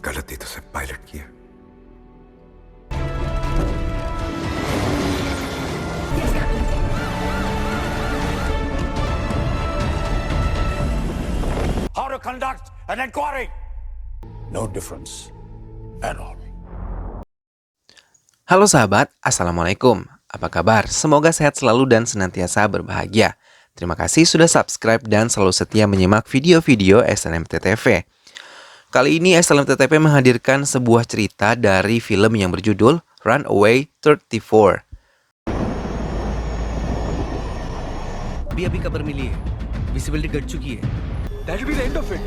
गलती तो सिर्फ पायलट की है। How to conduct an inquiry? No difference at all. Halo sahabat, Assalamualaikum. Apa kabar? Semoga sehat selalu dan senantiasa berbahagia. Terima kasih sudah subscribe dan selalu setia menyimak video-video SLMTTV. Kali ini SLMTTV menghadirkan sebuah cerita dari film yang berjudul Runaway 34. अभी खबर मिली है, विजिबिलिटी घट चुकी है। That will be the end of it.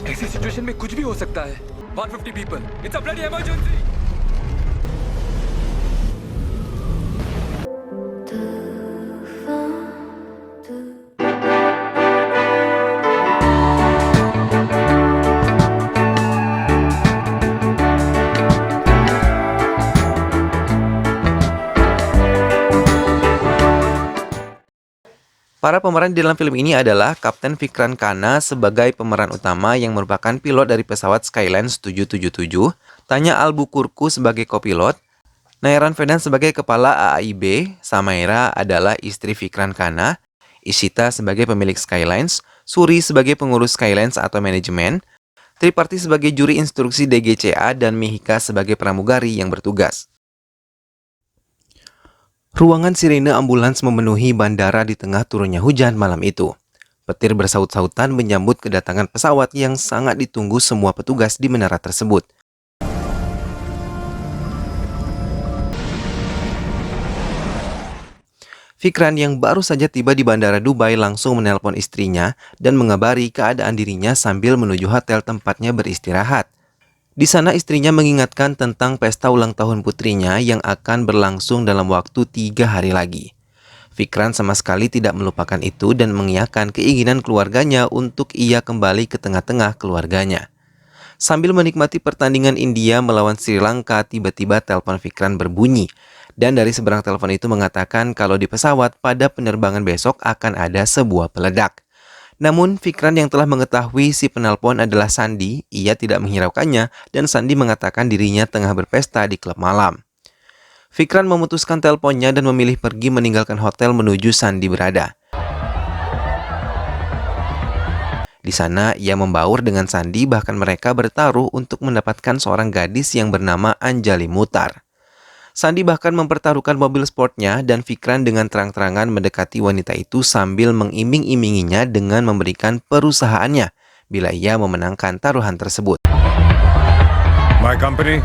ऐसी सिचुएशन में कुछ भी हो सकता है। 150 people. It's a bloody emergency. Para pemeran di dalam film ini adalah Kapten Vikran Khanna sebagai pemeran utama yang merupakan pilot dari pesawat Skylines 777, Tanya Albuquerque sebagai kopilot, Nairan Vedan sebagai kepala AAIB, Samaira adalah istri Vikran Khanna, Ishita sebagai pemilik Skylines, Suri sebagai pengurus Skylines atau manajemen, Triparti sebagai juri instruksi DGCA, dan Mihika sebagai pramugari yang bertugas. Ruangan sirene ambulans memenuhi bandara di tengah turunnya hujan malam itu. Petir bersaut-sautan menyambut kedatangan pesawat yang sangat ditunggu semua petugas di menara tersebut. Vikran yang baru saja tiba di bandara Dubai langsung menelpon istrinya dan mengabari keadaan dirinya sambil menuju hotel tempatnya beristirahat. Di sana istrinya mengingatkan tentang pesta ulang tahun putrinya yang akan berlangsung dalam waktu 3 hari lagi. Vikran sama sekali tidak melupakan itu dan mengiyakan keinginan keluarganya untuk ia kembali ke tengah-tengah keluarganya. Sambil menikmati pertandingan India melawan Sri Lanka, tiba-tiba telepon Vikran berbunyi. Dan dari seberang telepon itu mengatakan kalau di pesawat pada penerbangan besok akan ada sebuah peledak. Namun, Vikran yang telah mengetahui si penelpon adalah Sandi, ia tidak menghiraukannya dan Sandi mengatakan dirinya tengah berpesta di klub malam. Vikran memutuskan teleponnya dan memilih pergi meninggalkan hotel menuju Sandi berada. Di sana, ia membaur dengan Sandi, bahkan mereka bertaruh untuk mendapatkan seorang gadis yang bernama Anjali Mutar. Sandi bahkan mempertaruhkan mobil sportnya dan Vikran dengan terang-terangan mendekati wanita itu sambil mengiming-iminginya dengan memberikan perusahaannya bila ia memenangkan taruhan tersebut. My company.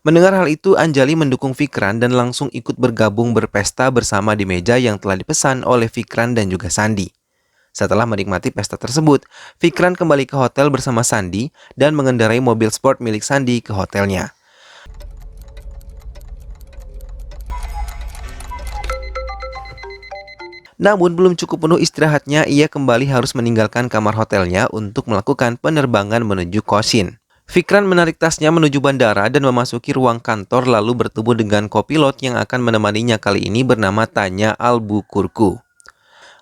Mendengar hal itu, Anjali mendukung Vikran dan langsung ikut bergabung berpesta bersama di meja yang telah dipesan oleh Vikran dan juga Sandi. Setelah menikmati pesta tersebut, Vikran kembali ke hotel bersama Sandi dan mengendarai mobil sport milik Sandi ke hotelnya. Namun belum cukup penuh istirahatnya, ia kembali harus meninggalkan kamar hotelnya untuk melakukan penerbangan menuju Cochin. Vikran menarik tasnya menuju bandara dan memasuki ruang kantor lalu bertemu dengan kopilot yang akan menemaninya kali ini bernama Tanya Albuquerque.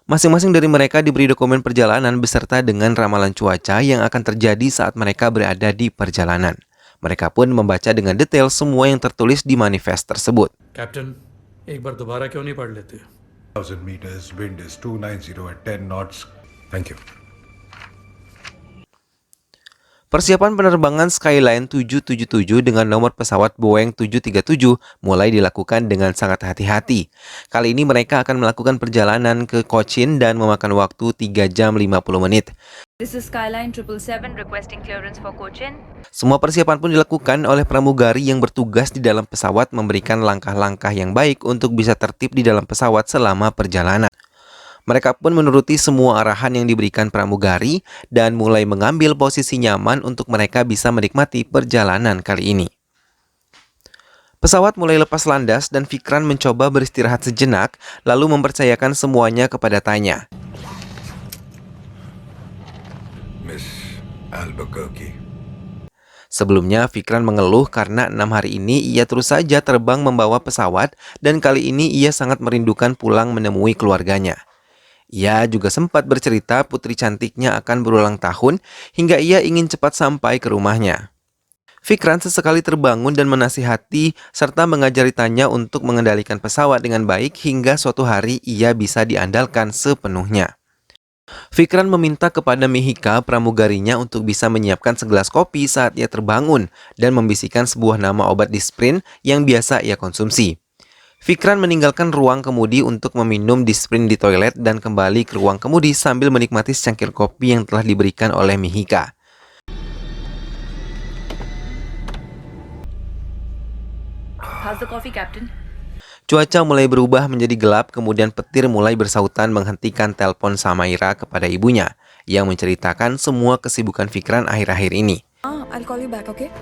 Masing-masing dari mereka diberi dokumen perjalanan beserta dengan ramalan cuaca yang akan terjadi saat mereka berada di perjalanan. Mereka pun membaca dengan detail semua yang tertulis di manifest tersebut. Captain, एक बार दोबारा क्यों नहीं पढ़ लेते? 1000 meters, wind is 290 at 10 knots. Thank you. Persiapan penerbangan Skyline 777 dengan nomor pesawat Boeing 737 mulai dilakukan dengan sangat hati-hati. Kali ini mereka akan melakukan perjalanan ke Cochin dan memakan waktu 3 jam 50 menit. This is Skyline 777 requesting clearance for Cochin. Semua persiapan pun dilakukan oleh pramugari yang bertugas di dalam pesawat memberikan langkah-langkah yang baik untuk bisa tertib di dalam pesawat selama perjalanan. Mereka pun menuruti semua arahan yang diberikan pramugari dan mulai mengambil posisi nyaman untuk mereka bisa menikmati perjalanan kali ini. Pesawat mulai lepas landas dan Vikran mencoba beristirahat sejenak lalu mempercayakan semuanya kepada Tanya. Miss Albuquerque. Sebelumnya, Vikran mengeluh karena 6 hari ini ia terus saja terbang membawa pesawat dan kali ini ia sangat merindukan pulang menemui keluarganya. Ia juga sempat bercerita putri cantiknya akan berulang tahun hingga ia ingin cepat sampai ke rumahnya. Fikran sesekali terbangun dan menasihati serta mengajari Tanya untuk mengendalikan pesawat dengan baik hingga suatu hari ia bisa diandalkan sepenuhnya. Fikran meminta kepada Mihika, pramugarinya, untuk bisa menyiapkan segelas kopi saat ia terbangun dan membisikkan sebuah nama obat Disprin yang biasa ia konsumsi. Fikran meninggalkan ruang kemudi untuk meminum Disprin di toilet dan kembali ke ruang kemudi sambil menikmati secangkir kopi yang telah diberikan oleh Mihika. How's the coffee, Captain? Cuaca mulai berubah menjadi gelap, kemudian petir mulai bersautan menghentikan telepon Samaira kepada ibunya yang menceritakan semua kesibukan Fikran akhir-akhir ini. I'll call you back, okay?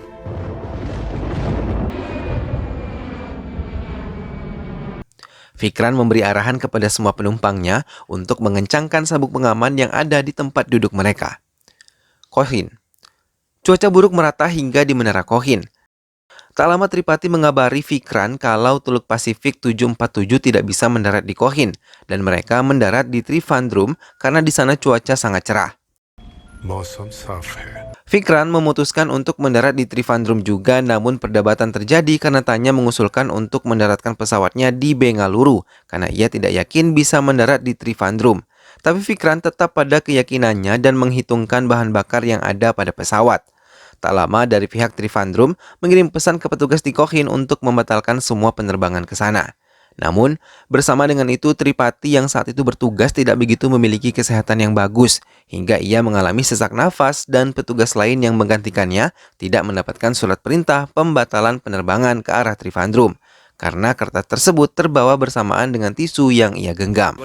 Fikran memberi arahan kepada semua penumpangnya untuk mengencangkan sabuk pengaman yang ada di tempat duduk mereka. Kohin. Cuaca buruk merata hingga di Menara Kohin. Tak lama Tripati mengabari Fikran kalau Teluk Pasifik 747 tidak bisa mendarat di Kohin dan mereka mendarat di Trivandrum karena di sana cuaca sangat cerah. Fikran memutuskan untuk mendarat di Trivandrum juga, namun perdebatan terjadi karena Tanya mengusulkan untuk mendaratkan pesawatnya di Bengaluru karena ia tidak yakin bisa mendarat di Trivandrum. Tapi Fikran tetap pada keyakinannya dan menghitungkan bahan bakar yang ada pada pesawat. Tak lama dari pihak Trivandrum mengirim pesan ke petugas di Kohin untuk membatalkan semua penerbangan ke sana. Namun, bersama dengan itu Tripati yang saat itu bertugas tidak begitu memiliki kesehatan yang bagus, hingga ia mengalami sesak nafas dan petugas lain yang menggantikannya tidak mendapatkan surat perintah pembatalan penerbangan ke arah Trivandrum, karena kertas tersebut terbawa bersamaan dengan tisu yang ia genggam.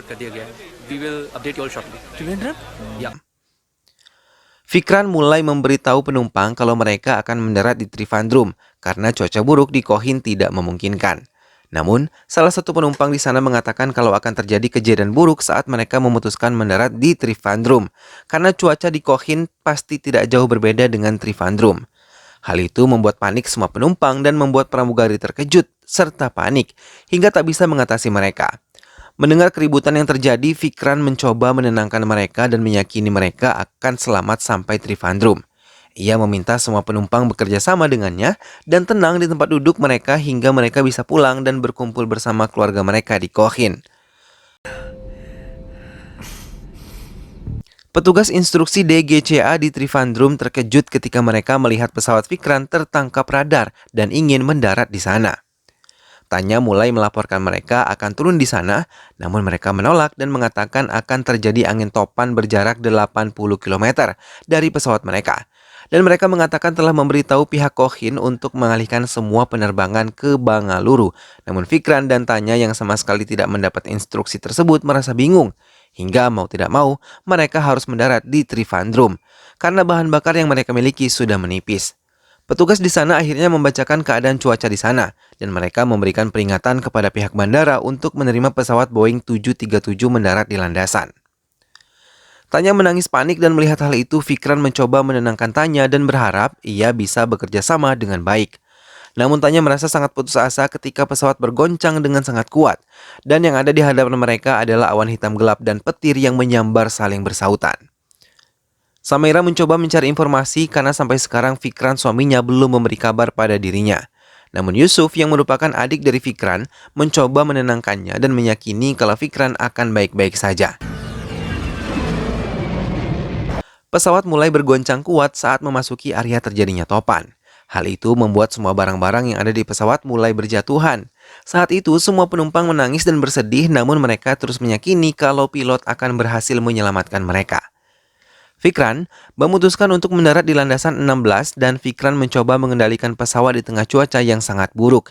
Fikran mulai memberitahu penumpang kalau mereka akan mendarat di Trivandrum karena cuaca buruk di Kohin tidak memungkinkan. Namun, salah satu penumpang di sana mengatakan kalau akan terjadi kejadian buruk saat mereka memutuskan mendarat di Trivandrum, karena cuaca di Kohin pasti tidak jauh berbeda dengan Trivandrum. Hal itu membuat panik semua penumpang dan membuat pramugari terkejut serta panik hingga tak bisa mengatasi mereka. Mendengar keributan yang terjadi, Fikran mencoba menenangkan mereka dan meyakini mereka akan selamat sampai Trivandrum. Ia meminta semua penumpang bekerja sama dengannya dan tenang di tempat duduk mereka hingga mereka bisa pulang dan berkumpul bersama keluarga mereka di Kohin. Petugas instruksi DGCA di Trivandrum terkejut ketika mereka melihat pesawat Fikran tertangkap radar dan ingin mendarat di sana. Tanya mulai melaporkan mereka akan turun di sana, namun mereka menolak dan mengatakan akan terjadi angin topan berjarak 80 km dari pesawat mereka. Dan mereka mengatakan telah memberitahu pihak Kohin untuk mengalihkan semua penerbangan ke Bengaluru. Namun Fikran dan Tanya yang sama sekali tidak mendapat instruksi tersebut merasa bingung. Hingga mau tidak mau, mereka harus mendarat di Trivandrum karena bahan bakar yang mereka miliki sudah menipis. Petugas di sana akhirnya membacakan keadaan cuaca di sana dan mereka memberikan peringatan kepada pihak bandara untuk menerima pesawat Boeing 737 mendarat di landasan. Tanya menangis panik dan melihat hal itu, Fikran mencoba menenangkan Tanya dan berharap ia bisa bekerja sama dengan baik. Namun Tanya merasa sangat putus asa ketika pesawat bergoncang dengan sangat kuat dan yang ada di hadapan mereka adalah awan hitam gelap dan petir yang menyambar saling bersautan. Samaira mencoba mencari informasi karena sampai sekarang Fikran suaminya belum memberi kabar pada dirinya. Namun Yusuf yang merupakan adik dari Fikran mencoba menenangkannya dan meyakini kalau Fikran akan baik-baik saja. Pesawat mulai bergoncang kuat saat memasuki area terjadinya topan. Hal itu membuat semua barang-barang yang ada di pesawat mulai berjatuhan. Saat itu semua penumpang menangis dan bersedih, namun mereka terus meyakini kalau pilot akan berhasil menyelamatkan mereka. Fikran memutuskan untuk mendarat di landasan 16 dan Fikran mencoba mengendalikan pesawat di tengah cuaca yang sangat buruk.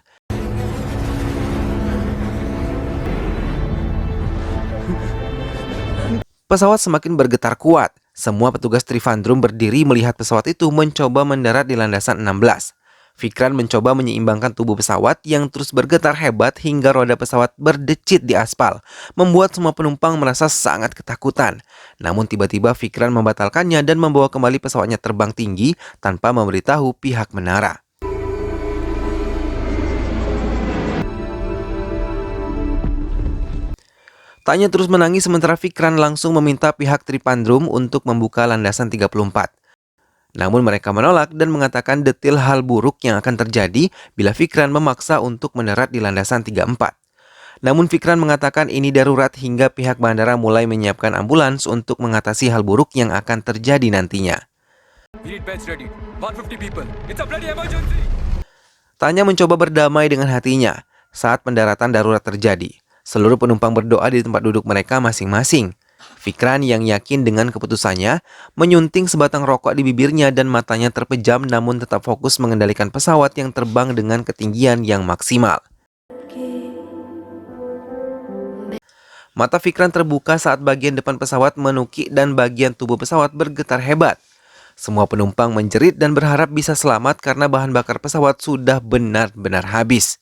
Pesawat semakin bergetar kuat. Semua petugas Trivandrum berdiri melihat pesawat itu mencoba mendarat di landasan 16. Fikran mencoba menyeimbangkan tubuh pesawat yang terus bergetar hebat hingga roda pesawat berdecit di aspal, membuat semua penumpang merasa sangat ketakutan. Namun tiba-tiba Fikran membatalkannya dan membawa kembali pesawatnya terbang tinggi tanpa memberitahu pihak menara. Tanya terus menangis sementara Fikran langsung meminta pihak Tripandrum untuk membuka landasan 34. Namun mereka menolak dan mengatakan detail hal buruk yang akan terjadi bila Fikran memaksa untuk mendarat di landasan 34. Namun Fikran mengatakan ini darurat hingga pihak bandara mulai menyiapkan ambulans untuk mengatasi hal buruk yang akan terjadi nantinya. We need beds ready. 150 people. It's a bloody emergency. Tanya mencoba berdamai dengan hatinya saat pendaratan darurat terjadi. Seluruh penumpang berdoa di tempat duduk mereka masing-masing. Fikran yang yakin dengan keputusannya menyunting sebatang rokok di bibirnya dan matanya terpejam namun tetap fokus mengendalikan pesawat yang terbang dengan ketinggian yang maksimal. Mata Fikran terbuka saat bagian depan pesawat menukik dan bagian tubuh pesawat bergetar hebat. Semua penumpang menjerit dan berharap bisa selamat karena bahan bakar pesawat sudah benar-benar habis.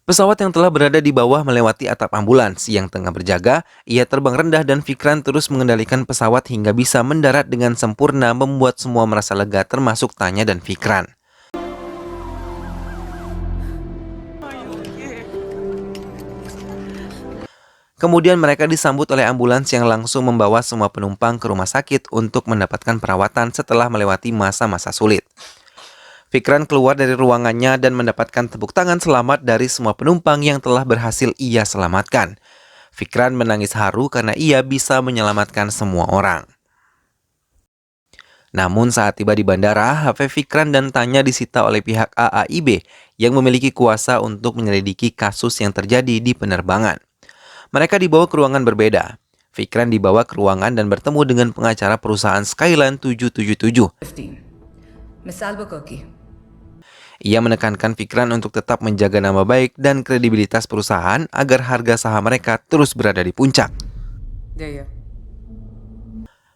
Pesawat yang telah berada di bawah melewati atap ambulans yang tengah berjaga. Ia terbang rendah dan Fikran terus mengendalikan pesawat hingga bisa mendarat dengan sempurna, membuat semua merasa lega termasuk Tanya dan Fikran. Kemudian mereka disambut oleh ambulans yang langsung membawa semua penumpang ke rumah sakit untuk mendapatkan perawatan setelah melewati masa-masa sulit. Fikran keluar dari ruangannya dan mendapatkan tepuk tangan selamat dari semua penumpang yang telah berhasil ia selamatkan. Fikran menangis haru karena ia bisa menyelamatkan semua orang. Namun saat tiba di bandara, HP Fikran dan Tanya disita oleh pihak AAIB yang memiliki kuasa untuk menyelidiki kasus yang terjadi di penerbangan. Mereka dibawa ke ruangan berbeda. Fikran dibawa ke ruangan dan bertemu dengan pengacara perusahaan Skyline 777. 15. Miss Albuquerque. Ia menekankan Fikran untuk tetap menjaga nama baik dan kredibilitas perusahaan agar harga saham mereka terus berada di puncak.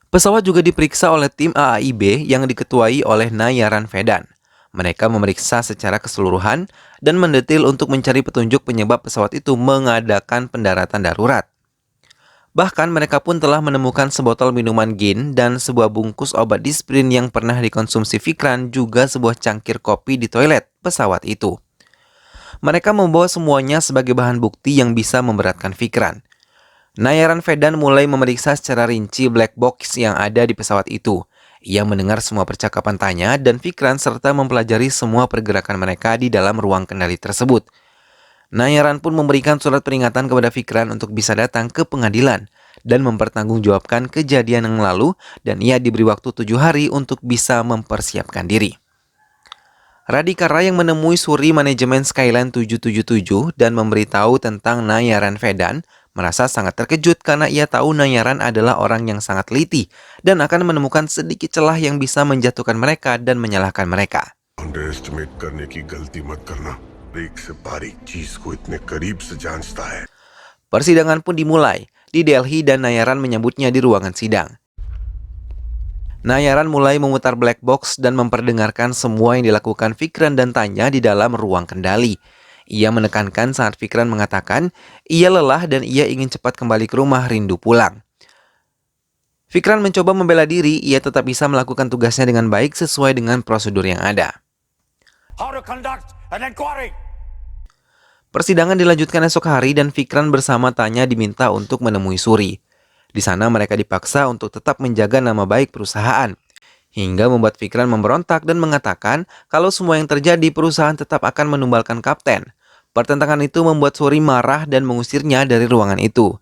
Pesawat juga diperiksa oleh tim AAIB yang diketuai oleh Nayaran Vedan. Mereka memeriksa secara keseluruhan dan mendetail untuk mencari petunjuk penyebab pesawat itu mengadakan pendaratan darurat. Bahkan mereka pun telah menemukan sebotol minuman gin dan sebuah bungkus obat disprin yang pernah dikonsumsi Fikran, juga sebuah cangkir kopi di toilet pesawat itu. Mereka membawa semuanya sebagai bahan bukti yang bisa memberatkan Fikran. Nayaran Vedan mulai memeriksa secara rinci black box yang ada di pesawat itu. Ia mendengar semua percakapan Tanya dan Fikran serta mempelajari semua pergerakan mereka di dalam ruang kendali tersebut. Nayaran pun memberikan surat peringatan kepada Fikran untuk bisa datang ke pengadilan dan mempertanggungjawabkan kejadian yang lalu, dan ia diberi waktu 7 hari untuk bisa mempersiapkan diri. Radikara yang menemui Suri manajemen Skyline 777 dan memberitahu tentang Nayaran Vedan merasa sangat terkejut karena ia tahu Nayaran adalah orang yang sangat teliti dan akan menemukan sedikit celah yang bisa menjatuhkan mereka dan menyalahkan mereka. Underestimate करने की गलती मत करना। एक से बारीक चीज को इतने करीब से जांचता है। Persidangan pun dimulai di Delhi dan Nayaran menyambutnya di ruangan sidang. Nayaran mulai memutar black box dan memperdengarkan semua yang dilakukan Fikran dan Tanya di dalam ruang kendali. Ia menekankan saat Fikran mengatakan ia lelah dan ia ingin cepat kembali ke rumah rindu pulang. Fikran mencoba membela diri, ia tetap bisa melakukan tugasnya dengan baik sesuai dengan prosedur yang ada. How to conduct an inquiry. Persidangan dilanjutkan esok hari dan Fikran bersama Tanya diminta untuk menemui Suri. Di sana mereka dipaksa untuk tetap menjaga nama baik perusahaan, hingga membuat Fikran memberontak dan mengatakan kalau semua yang terjadi perusahaan tetap akan menumbalkan kapten. Pertentangan itu membuat Suri marah dan mengusirnya dari ruangan itu.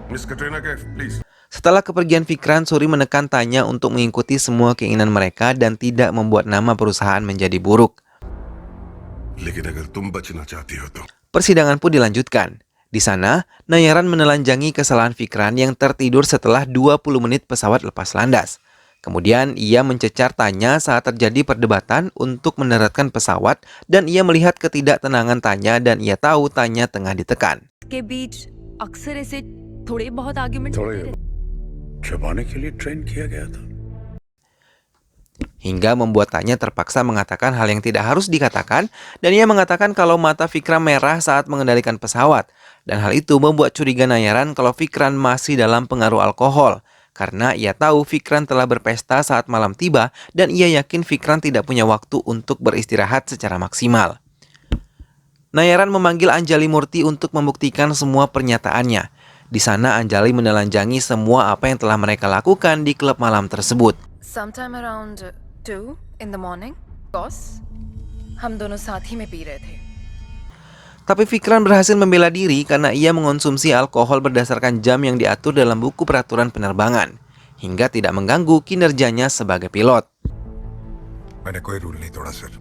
Miss Katrina Kaif, please. Setelah kepergian Fikran, Suri menekan Tanya untuk mengikuti semua keinginan mereka dan tidak membuat nama perusahaan menjadi buruk. लेकिन अगर तुम बचना चाहती हो तो Persidangan pun dilanjutkan. Di sana, Nayaran menelanjangi kesalahan Fikran yang tertidur setelah 20 menit pesawat lepas landas. Kemudian ia mencecar Tanya saat terjadi perdebatan untuk mendaratkan pesawat dan ia melihat ketidaktenangan Tanya dan ia tahu Tanya tengah ditekan. के बीच अक्सर ऐसे थोड़े बहुत आर्ग्यूमेंट्स होते रहते हैं। छुपाने के लिए ट्रेन किया गया था। Hingga membuat Tanya terpaksa mengatakan hal yang tidak harus dikatakan dan ia mengatakan kalau mata Fikran merah saat mengendalikan pesawat. Dan hal itu membuat curiga Nayaran kalau Fikran masih dalam pengaruh alkohol karena ia tahu Fikran telah berpesta saat malam tiba dan ia yakin Fikran tidak punya waktu untuk beristirahat secara maksimal. Nayaran memanggil Anjali Murti untuk membuktikan semua pernyataannya. Di sana Anjali menelanjangi semua apa yang telah mereka lakukan di klub malam tersebut. Sometime around 2 in the morning, boss, हम दोनों साथ ही में पी रहे थे. Tapi Fikran berhasil membela diri karena ia mengonsumsi alkohol berdasarkan jam yang diatur dalam buku peraturan penerbangan, hingga tidak mengganggu kinerjanya sebagai pilot. मैंने कोई रूल नहीं तोड़ा sir.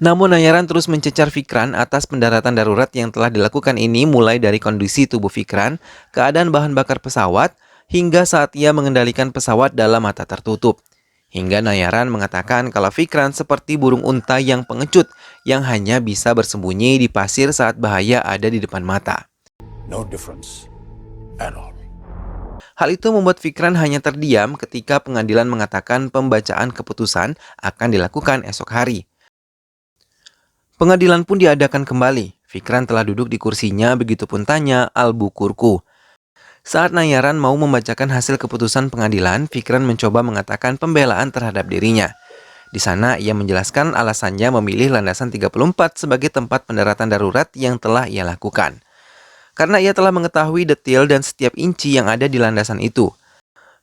Namun Nayaran terus mencecar Fikran atas pendaratan darurat yang telah dilakukan ini, mulai dari kondisi tubuh Fikran, keadaan bahan bakar pesawat, hingga saat ia mengendalikan pesawat dalam mata tertutup. Hingga Nayaran mengatakan kalau Fikran seperti burung unta yang pengecut yang hanya bisa bersembunyi di pasir saat bahaya ada di depan mata. No difference at all. Hal itu membuat Fikran hanya terdiam ketika pengadilan mengatakan pembacaan keputusan akan dilakukan esok hari. Pengadilan pun diadakan kembali. Fikran telah duduk di kursinya, begitupun tanya Albuquerque. Saat Nayaran mau membacakan hasil keputusan pengadilan, Fikran mencoba mengatakan pembelaan terhadap dirinya. Di sana ia menjelaskan alasannya memilih landasan 34 sebagai tempat pendaratan darurat yang telah ia lakukan. Karena ia telah mengetahui detail dan setiap inci yang ada di landasan itu.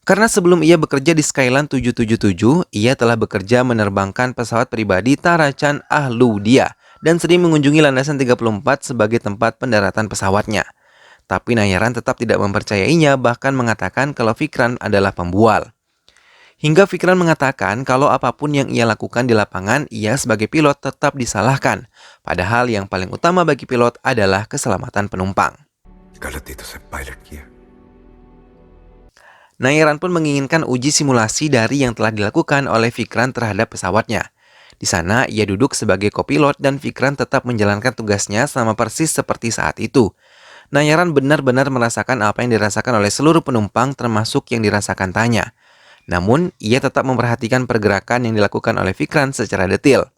Karena sebelum ia bekerja di Skyline 777, ia telah bekerja menerbangkan pesawat pribadi Tarachan Ahludia dan sering mengunjungi landasan 34 sebagai tempat pendaratan pesawatnya. Tapi Nayaran tetap tidak mempercayainya, bahkan mengatakan kalau Fikran adalah pembual. Hingga Fikran mengatakan kalau apapun yang ia lakukan di lapangan, ia sebagai pilot tetap disalahkan. Padahal yang paling utama bagi pilot adalah keselamatan penumpang. गलती तो सिर्फ पायलट की है. Nayaran pun menginginkan uji simulasi dari yang telah dilakukan oleh Fikran terhadap pesawatnya. Di sana ia duduk sebagai kopilot dan Fikran tetap menjalankan tugasnya sama persis seperti saat itu. Nayaran benar-benar merasakan apa yang dirasakan oleh seluruh penumpang termasuk yang dirasakan Tanya. Namun ia tetap memperhatikan pergerakan yang dilakukan oleh Fikran secara detail.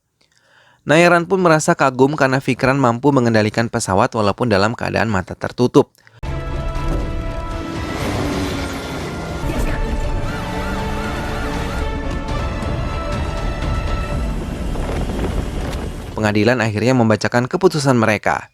Nayaran pun merasa kagum karena Fikran mampu mengendalikan pesawat walaupun dalam keadaan mata tertutup. Pengadilan akhirnya membacakan keputusan mereka.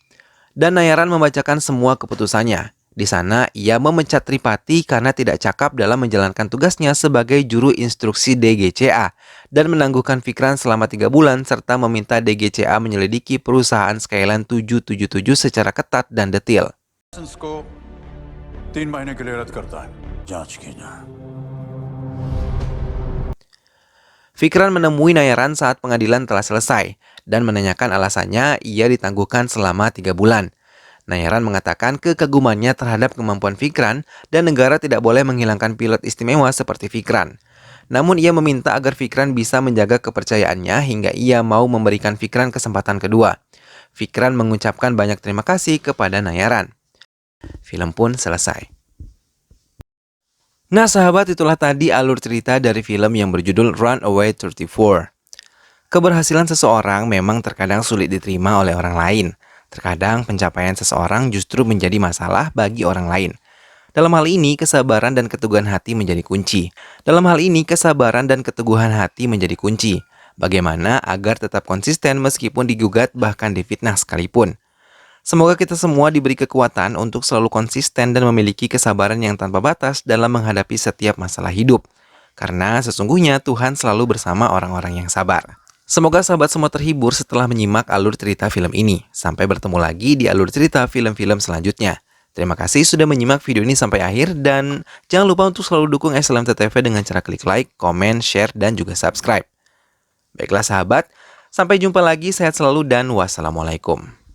Dan Nayaran membacakan semua keputusannya. Di sana, ia memecat Tripati karena tidak cakap dalam menjalankan tugasnya sebagai juru instruksi DGCA dan menangguhkan Fikran selama 3 bulan serta meminta DGCA menyelidiki perusahaan Skyline 777 secara ketat dan detail. को 3 महीने के लिए रद्द करता है. जांच कीजिए. Fikran menemui Nayaran saat pengadilan telah selesai dan menanyakan alasannya ia ditangguhkan selama 3 bulan. Nayaran mengatakan kekagumannya terhadap kemampuan Fikran dan negara tidak boleh menghilangkan pilot istimewa seperti Fikran. Namun ia meminta agar Fikran bisa menjaga kepercayaannya hingga ia mau memberikan Fikran kesempatan kedua. Fikran mengucapkan banyak terima kasih kepada Nayaran. Film pun selesai. Nah sahabat, itulah tadi alur cerita dari film yang berjudul Runaway 34. Keberhasilan seseorang memang terkadang sulit diterima oleh orang lain. Terkadang pencapaian seseorang justru menjadi masalah bagi orang lain. Dalam hal ini, kesabaran dan keteguhan hati menjadi kunci. Bagaimana agar tetap konsisten meskipun digugat bahkan difitnah sekalipun. Semoga kita semua diberi kekuatan untuk selalu konsisten dan memiliki kesabaran yang tanpa batas dalam menghadapi setiap masalah hidup. Karena sesungguhnya Tuhan selalu bersama orang-orang yang sabar. Semoga sahabat semua terhibur setelah menyimak alur cerita film ini. Sampai bertemu lagi di alur cerita film-film selanjutnya. Terima kasih sudah menyimak video ini sampai akhir dan jangan lupa untuk selalu dukung SLMT TV dengan cara klik like, komen, share, dan juga subscribe. Baiklah sahabat, sampai jumpa lagi, sehat selalu dan wassalamualaikum.